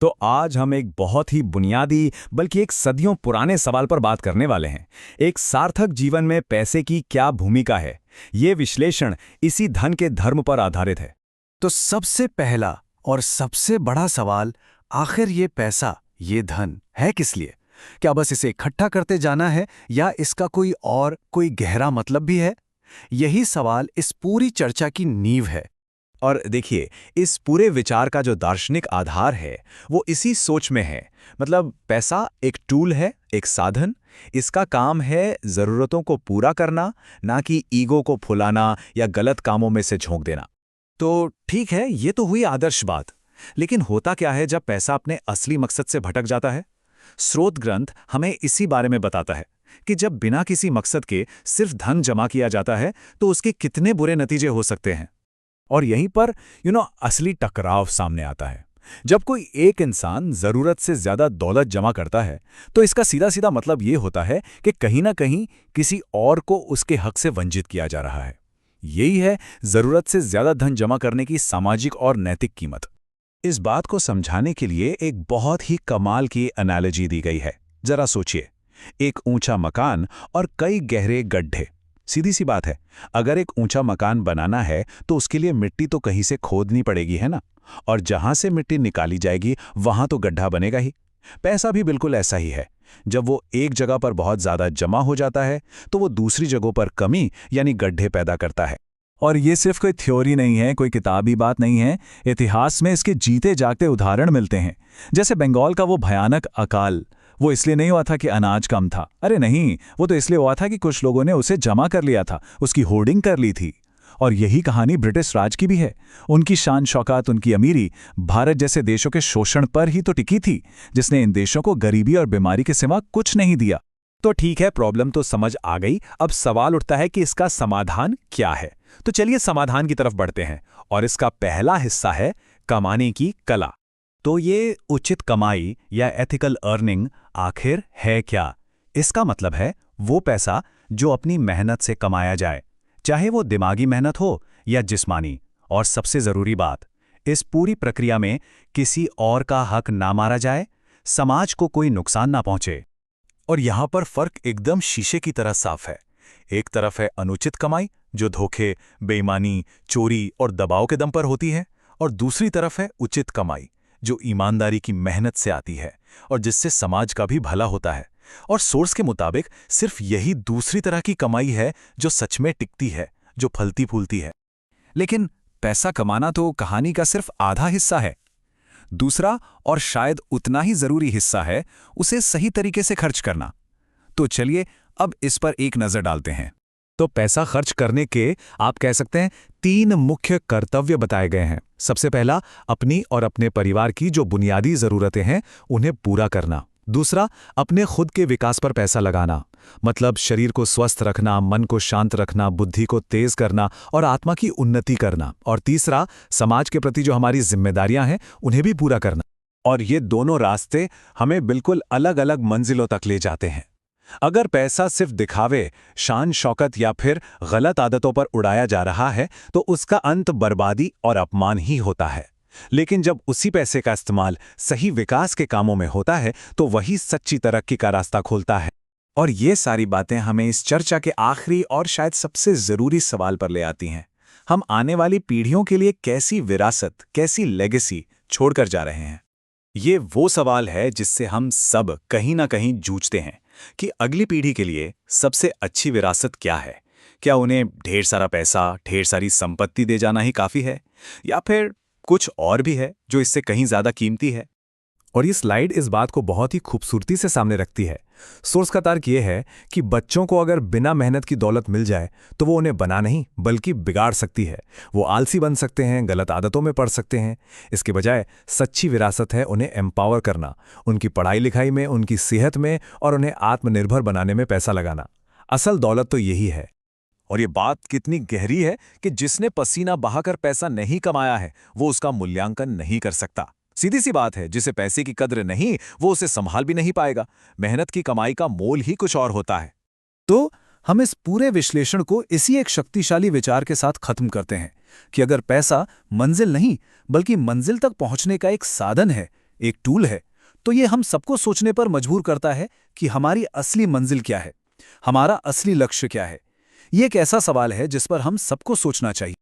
तो आज हम एक बहुत ही बुनियादी बल्कि एक सदियों पुराने सवाल पर बात करने वाले हैं। एक सार्थक जीवन में पैसे की क्या भूमिका है। ये विश्लेषण इसी धन के धर्म पर आधारित है। तो सबसे पहला और सबसे बड़ा सवाल, आखिर ये पैसा, ये धन है किस लिए? क्या बस इसे इकट्ठा करते जाना है या इसका कोई गहरा मतलब भी है? यही सवाल इस पूरी चर्चा की नींव है। और देखिए, इस पूरे विचार का जो दार्शनिक आधार है वो इसी सोच में है। मतलब पैसा एक टूल है, एक साधन। इसका काम है ज़रूरतों को पूरा करना, ना कि ईगो को फुलाना या गलत कामों में से झोंक देना। तो ठीक है, ये तो हुई आदर्श बात। लेकिन होता क्या है जब पैसा अपने असली मकसद से भटक जाता है? स्रोत ग्रंथ हमें इसी बारे में बताता है कि जब बिना किसी मकसद के सिर्फ धन जमा किया जाता है तो उसके कितने बुरे नतीजे हो सकते हैं। और यहीं पर असली टकराव सामने आता है। जब कोई एक इंसान ज़रूरत से ज़्यादा दौलत जमा करता है तो इसका सीधा सीधा मतलब ये होता है कि कहीं ना कहीं किसी और को उसके हक से वंचित किया जा रहा है। यही है ज़रूरत से ज़्यादा धन जमा करने की सामाजिक और नैतिक कीमत। इस बात को समझाने के लिए एक बहुत ही कमाल की एनालॉजी दी गई है। जरा सोचिए, एक ऊंचा मकान और कई गहरे गड्ढे। सीधी सी बात है, अगर एक ऊंचा मकान बनाना है तो उसके लिए मिट्टी तो कहीं से खोदनी पड़ेगी, है ना? और जहां से मिट्टी निकाली जाएगी वहां तो गड्ढा बनेगा ही। पैसा भी बिल्कुल ऐसा ही है। जब वो एक जगह पर बहुत ज्यादा जमा हो जाता है तो वो दूसरी जगहों पर कमी यानी गड्ढे पैदा करता है। और ये सिर्फ कोई थ्योरी नहीं है, कोई किताबी बात नहीं है। इतिहास में इसके जीते जागते उदाहरण मिलते हैं। जैसे बंगाल का वो भयानक अकाल, वो इसलिए नहीं हुआ था कि अनाज कम था। अरे नहीं, वो तो इसलिए हुआ था कि कुछ लोगों ने उसे जमा कर लिया था, उसकी होर्डिंग कर ली थी। और यही कहानी ब्रिटिश राज की भी है। उनकी शान शौकत, उनकी अमीरी भारत जैसे देशों के शोषण पर ही तो टिकी थी, जिसने इन देशों को गरीबी और बीमारी के सिवा कुछ नहीं दिया। तो ठीक है, प्रॉब्लम तो समझ आ गई। अब सवाल उठता है कि इसका समाधान क्या है। तो चलिए समाधान की तरफ बढ़ते हैं। और इसका पहला हिस्सा है कमाने की कला। तो ये उचित कमाई या एथिकल अर्निंग आखिर है क्या? इसका मतलब है वो पैसा जो अपनी मेहनत से कमाया जाए, चाहे वो दिमागी मेहनत हो या जिस्मानी। और सबसे जरूरी बात, इस पूरी प्रक्रिया में किसी और का हक ना मारा जाए, समाज को कोई नुकसान ना पहुंचे। और यहां पर फर्क एकदम शीशे की तरह साफ है। एक तरफ है अनुचित कमाई जो धोखे, बेईमानी, चोरी और दबाव के दम पर होती है, और दूसरी तरफ है उचित कमाई जो ईमानदारी की मेहनत से आती है और जिससे समाज का भी भला होता है। और सोर्स के मुताबिक सिर्फ यही दूसरी तरह की कमाई है जो सच में टिकती है, जो फलती फूलती है। लेकिन पैसा कमाना तो कहानी का सिर्फ आधा हिस्सा है। दूसरा और शायद उतना ही जरूरी हिस्सा है उसे सही तरीके से खर्च करना। तो चलिए अब इस पर एक नजर डालते हैं। तो पैसा खर्च करने के आप कह सकते हैं 3 मुख्य कर्तव्य बताए गए हैं। सबसे पहला, अपनी और अपने परिवार की जो बुनियादी जरूरतें हैं उन्हें पूरा करना। दूसरा, अपने खुद के विकास पर पैसा लगाना, मतलब शरीर को स्वस्थ रखना, मन को शांत रखना, बुद्धि को तेज करना और आत्मा की उन्नति करना। और तीसरा, समाज के प्रति जो हमारी जिम्मेदारियां हैं उन्हें भी पूरा करना। और ये दोनों रास्ते हमें बिल्कुल अलग अलग मंजिलों तक ले जाते हैं। अगर पैसा सिर्फ दिखावे, शान शौकत या फिर गलत आदतों पर उड़ाया जा रहा है तो उसका अंत बर्बादी और अपमान ही होता है। लेकिन जब उसी पैसे का इस्तेमाल सही विकास के कामों में होता है तो वही सच्ची तरक्की का रास्ता खोलता है। और ये सारी बातें हमें इस चर्चा के आखिरी और शायद सबसे जरूरी सवाल पर ले आती हैं। हम आने वाली पीढ़ियों के लिए कैसी विरासत, कैसी लेगेसी छोड़कर जा रहे हैं? ये वो सवाल है जिससे हम सब कहीं ना कहीं जूझते हैं कि अगली पीढ़ी के लिए सबसे अच्छी विरासत क्या है। क्या उन्हें ढेर सारा पैसा, ढेर सारी संपत्ति दे जाना ही काफी है, या फिर कुछ और भी है जो इससे कहीं ज्यादा कीमती है? और ये स्लाइड इस बात को बहुत ही खूबसूरती से सामने रखती है। सोर्स का तर्क ये है कि बच्चों को अगर बिना मेहनत की दौलत मिल जाए तो वो उन्हें बना नहीं बल्कि बिगाड़ सकती है। वो आलसी बन सकते हैं, गलत आदतों में पड़ सकते हैं। इसके बजाय सच्ची विरासत है उन्हें एम्पावर करना, उनकी पढ़ाई लिखाई में, उनकी सेहत में और उन्हें आत्मनिर्भर बनाने में पैसा लगाना। असल दौलत तो यही है। और ये बात कितनी गहरी है कि जिसने पसीना बहाकर पैसा नहीं कमाया है वो उसका मूल्यांकन नहीं कर सकता। सीधी सी बात है, जिसे पैसे की कद्र नहीं वो उसे संभाल भी नहीं पाएगा। मेहनत की कमाई का मोल ही कुछ और होता है। तो हम इस पूरे विश्लेषण को इसी एक शक्तिशाली विचार के साथ खत्म करते हैं कि अगर पैसा मंजिल नहीं बल्कि मंजिल तक पहुंचने का एक साधन है, एक टूल है, तो ये हम सबको सोचने पर मजबूर करता है कि हमारी असली मंजिल क्या है, हमारा असली लक्ष्य क्या है। ये एक ऐसा सवाल है जिस पर हम सबको सोचना चाहिए।